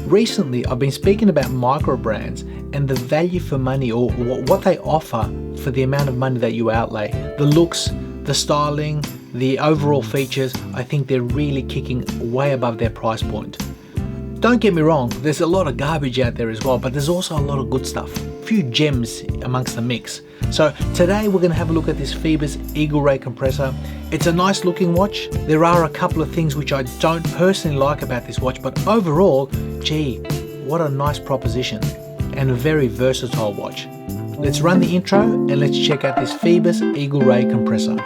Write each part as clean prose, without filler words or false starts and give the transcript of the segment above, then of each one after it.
Recently, I've been speaking about micro brands and the value for money, or what they offer for the amount of money that you outlay. The looks, the styling, the overall features, I think they're really kicking way above their price point. Don't get me wrong, there's a lot of garbage out there as well, but there's also a lot of good stuff. A few gems amongst the mix. So today we're going to have a look at this Phoibos Eagle Ray compressor. It's a nice looking watch. There are a couple of things which I don't personally like about this watch, but overall, gee, what a nice proposition and a very versatile watch. Let's run the intro and let's check out this Phoibos Eagle Ray compressor.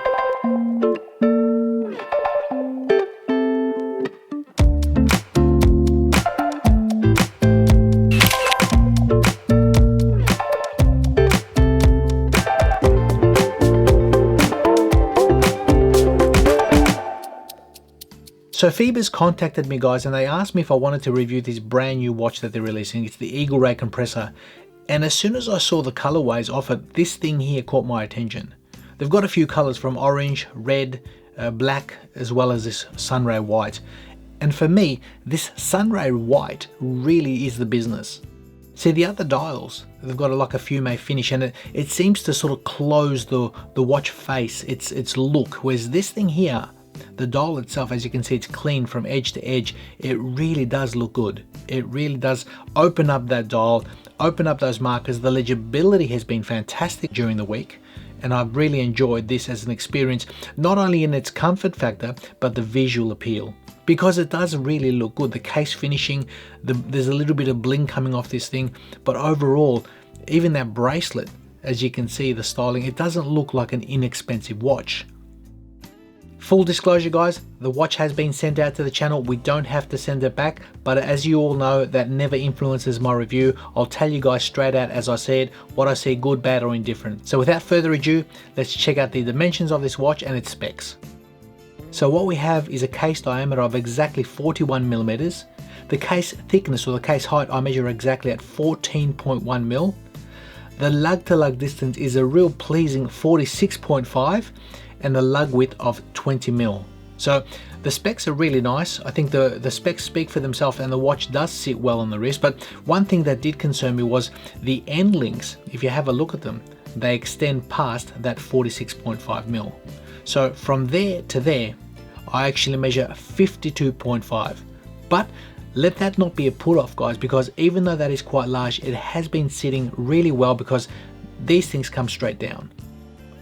So Phoibos contacted me, guys, and they asked me if I wanted to review this brand new watch that they're releasing. It's the Eagle Ray compressor. And as soon as I saw the colorways offered, this thing here caught my attention. They've got a few colors from orange, red, black, as well as this sunray white. And for me, this sunray white really is the business. See, the other dials, they've got like a fume finish, and it seems to sort of close the watch face, its look. Whereas this thing here, the dial itself, as you can see, it's clean from edge to edge. It really does look good. It really does open up that dial, open up those markers. The legibility has been fantastic during the week, and I've really enjoyed this as an experience, not only in its comfort factor, but the visual appeal, because it does really look good. The case finishing, there's a little bit of bling coming off this thing, but overall, even that bracelet, as you can see, the styling, it doesn't look like an inexpensive watch. Full disclosure, guys, the watch has been sent out to the channel. We don't have to send it back, but as you all know, that never influences my review. I'll tell you guys straight out, as I said, what I see, good, bad, or indifferent. So without further ado, let's check out the dimensions of this watch and its specs. So what we have is a case diameter of exactly 41 millimeters. The case thickness, or the case height, I measure exactly at 14.1 mil. The lug to lug distance is a real pleasing 46.5. and the lug width of 20 mil. So the specs are really nice. I think the specs speak for themselves, and the watch does sit well on the wrist. But one thing that did concern me was the end links. If you have a look at them, they extend past that 46.5 mil. So from there to there, I actually measure 52.5. But let that not be a put off, guys, because even though that is quite large, it has been sitting really well because these things come straight down.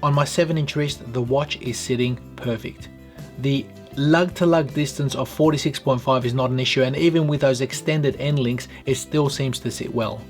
On my 7-inch wrist, the watch is sitting perfect. The lug to lug distance of 46.5 is not an issue, and even with those extended end links, it still seems to sit well.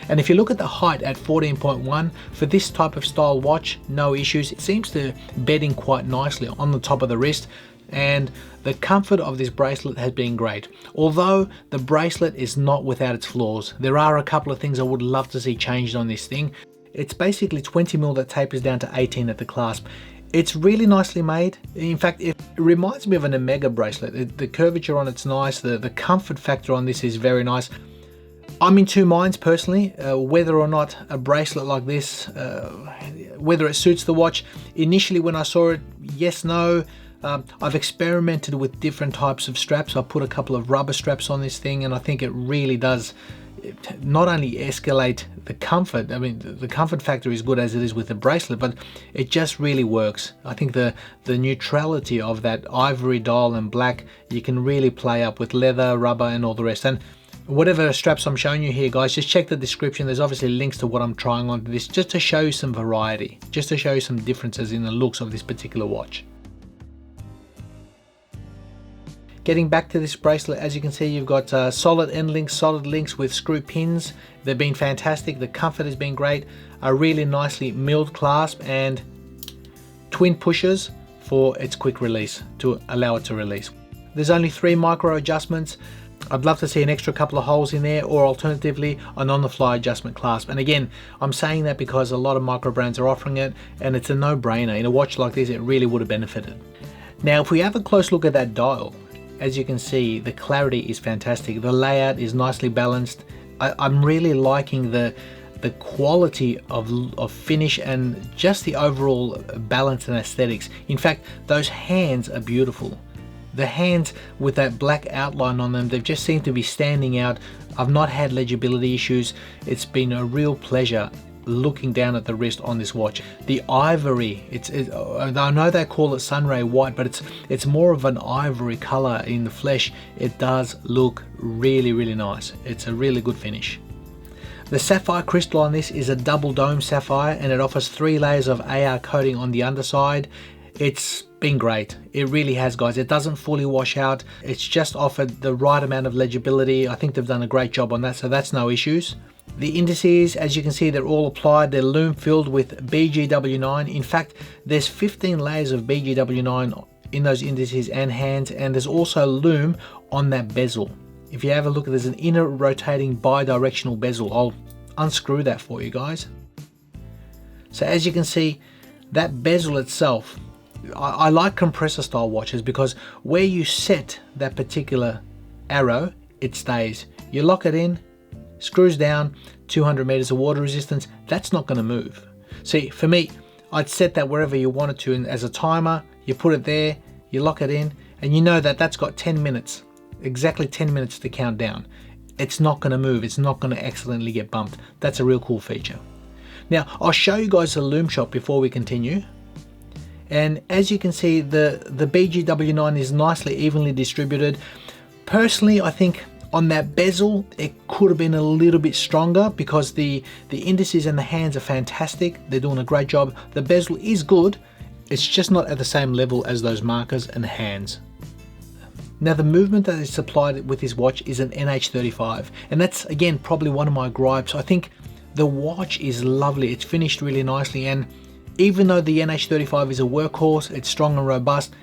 And if you look at the height at 14.1, for this type of style watch, no issues. It seems to bed in quite nicely on the top of the wrist, and the comfort of this bracelet has been great. Although the bracelet is not without its flaws, there are a couple of things I would love to see changed on this thing. It's basically 20 mil that tapers down to 18 at the clasp. It's really nicely made. In fact, it reminds me of an Omega bracelet. The curvature on it's nice. The comfort factor on this is very nice. I'm in two minds personally, whether or not a bracelet like this, whether it suits the watch. Initially when I saw it, yes, no. I've experimented with different types of straps. I put a couple of rubber straps on this thing, and I think it really does not only escalate the comfort. I mean, the comfort factor is good as it is with the bracelet, but it just really works. I think the neutrality of that ivory dial and black, you can really play up with leather, rubber, and all the rest. And whatever straps I'm showing you here, guys, just check the description. There's obviously links to what I'm trying on this, just to show you some variety, just to show you some differences in the looks of this particular watch. Getting back to this bracelet, as you can see, you've got solid end links, solid links with screw pins. They've been fantastic. The comfort has been great. A really nicely milled clasp and twin pushers for its quick release, to allow it to release. There's only 3 micro adjustments. I'd love to see an extra couple of holes in there, or alternatively an on-the-fly adjustment clasp. And again, I'm saying that because a lot of micro brands are offering it, and it's a no-brainer. In a watch like this, it really would have benefited. Now, if we have a close look at that dial, as you can see, the clarity is fantastic. The layout is nicely balanced. I'm really liking the quality of finish and just the overall balance and aesthetics. In fact, those hands are beautiful. The hands with that black outline on them, they've just seemed to be standing out. I've not had legibility issues. It's been a real pleasure looking down at the wrist on this watch. The ivory, I know they call it sunray white, but it's more of an ivory color in the flesh. It does look really nice. It's a really good finish. The sapphire crystal on this is a double dome sapphire, and it offers 3 layers of AR coating on the underside. It's been great. It really has, guys. It doesn't fully wash out. It's just offered the right amount of legibility. I think they've done a great job on that, so that's no issues. The indices, as you can see, they're all applied. They're lume filled with BGW9. In fact, there's 15 layers of BGW9 in those indices and hands, and there's also lume on that bezel. If you have a look, there's an inner rotating bi-directional bezel. I'll unscrew that for you guys. So as you can see, that bezel itself, I like compressor style watches because where you set that particular arrow, it stays. You lock it in, screws down, 200 meters of water resistance, that's not going to move. See, for me, I'd set that wherever you wanted to, and as a timer, you put it there, you lock it in, and you know that that's got 10 minutes, exactly 10 minutes to count down. It's not going to move, it's not going to accidentally get bumped. That's a real cool feature. Now, I'll show you guys the lume shot before we continue. And as you can see, the BGW9 is nicely evenly distributed. Personally, I think on that bezel, it could have been a little bit stronger because the indices and the hands are fantastic. They're doing a great job. The bezel is good. It's just not at the same level as those markers and hands. Now, the movement that is supplied with this watch is an NH35, and that's again probably one of my gripes. I think the watch is lovely. It's finished really nicely, and even though the NH35 is a workhorse, it's strong and robust,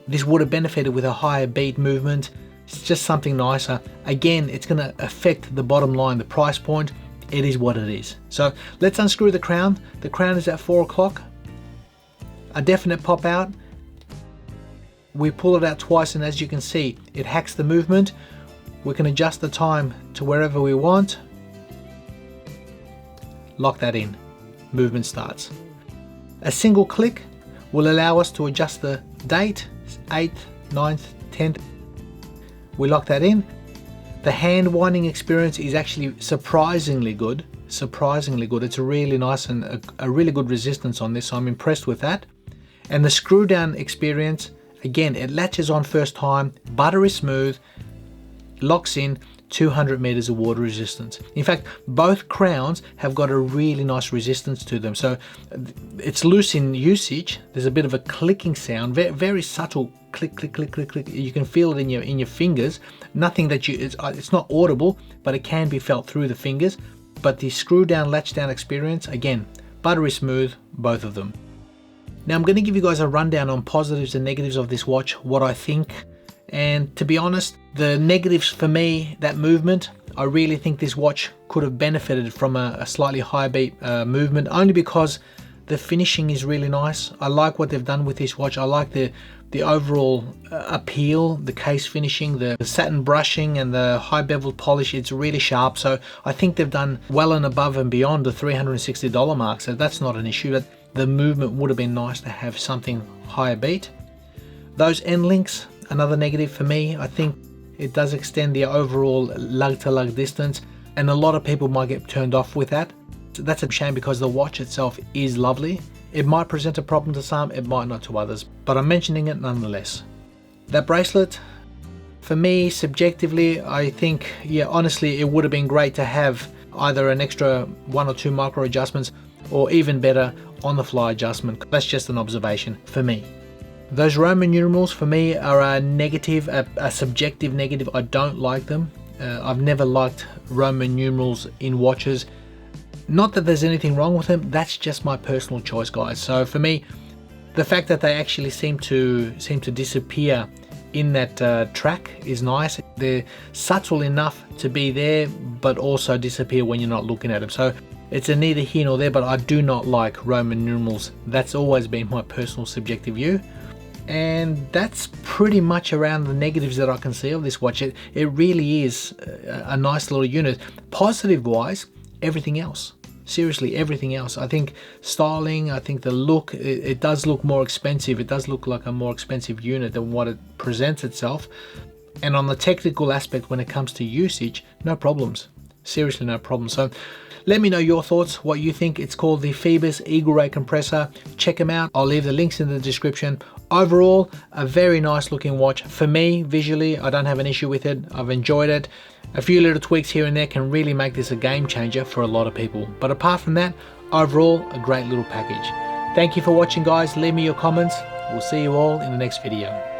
this would have benefited with a higher beat movement. It's just something nicer. Again, it's going to affect the bottom line, the price point. It is what it is. So let's unscrew the crown. The crown is at 4 o'clock. A definite pop out. We pull it out twice, and as you can see, it hacks the movement. We can adjust the time to wherever we want. Lock that in. Movement starts. A single click will allow us to adjust the date, 8th, 9th, 10th. We lock that in. The hand winding experience is actually surprisingly good. Surprisingly good. It's a really nice and a really good resistance on this, so I'm impressed with that. And the screw down experience, again, it latches on first time, buttery smooth, locks in, 200 meters of water resistance. In fact, both crowns have got a really nice resistance to them. So it's loose in usage. There's a bit of a clicking sound, very subtle click, click, click, click, click. You can feel it in your fingers. Nothing that it's not audible, but it can be felt through the fingers. But the screw down, latch down experience, again, buttery smooth, both of them. Now I'm going to give you guys a rundown on positives and negatives of this watch, what I think. And to be honest, the negatives for me, that movement, I really think this watch could have benefited from a slightly higher beat movement, only because the finishing is really nice. I like what they've done with this watch. I like the overall appeal, the case finishing, the satin brushing and the high beveled polish. It's really sharp. So I think they've done well and above and beyond the $360 mark. So that's not an issue, but the movement would have been nice to have something higher beat. Those end links, another negative for me. I think it does extend the overall lug to lug distance, and a lot of people might get turned off with that. So that's a shame because the watch itself is lovely. It might present a problem to some, it might not to others, but I'm mentioning it nonetheless. That bracelet, for me, subjectively, I think, yeah, honestly, it would have been great to have either an extra 1 or 2 micro adjustments, or even better, on the fly adjustment. That's just an observation for me. Those Roman numerals for me are a negative, a subjective negative. I don't like them. I've never liked Roman numerals in watches. Not that there's anything wrong with them, that's just my personal choice, guys. So for me, the fact that they actually seem to disappear in that track is nice. They're subtle enough to be there, but also disappear when you're not looking at them. So it's a neither here nor there, but I do not like Roman numerals. That's always been my personal subjective view. And that's pretty much around the negatives that I can see of this watch. It really is a nice little unit. Positive wise, everything else. Seriously, everything else. I think styling, I think the look, it does look more expensive. It does look like a more expensive unit than what it presents itself. And on the technical aspect, when it comes to usage, no problems. Seriously, no problems. So let me know your thoughts, what you think. It's called the Phoibos Eagle Ray Compressor. Check them out. I'll leave the links in the description. Overall, a very nice looking watch. For me, visually, I don't have an issue with it. I've enjoyed it. A few little tweaks here and there can really make this a game changer for a lot of people. But apart from that, overall, a great little package. Thank you for watching, guys. Leave me your comments. We'll see you all in the next video.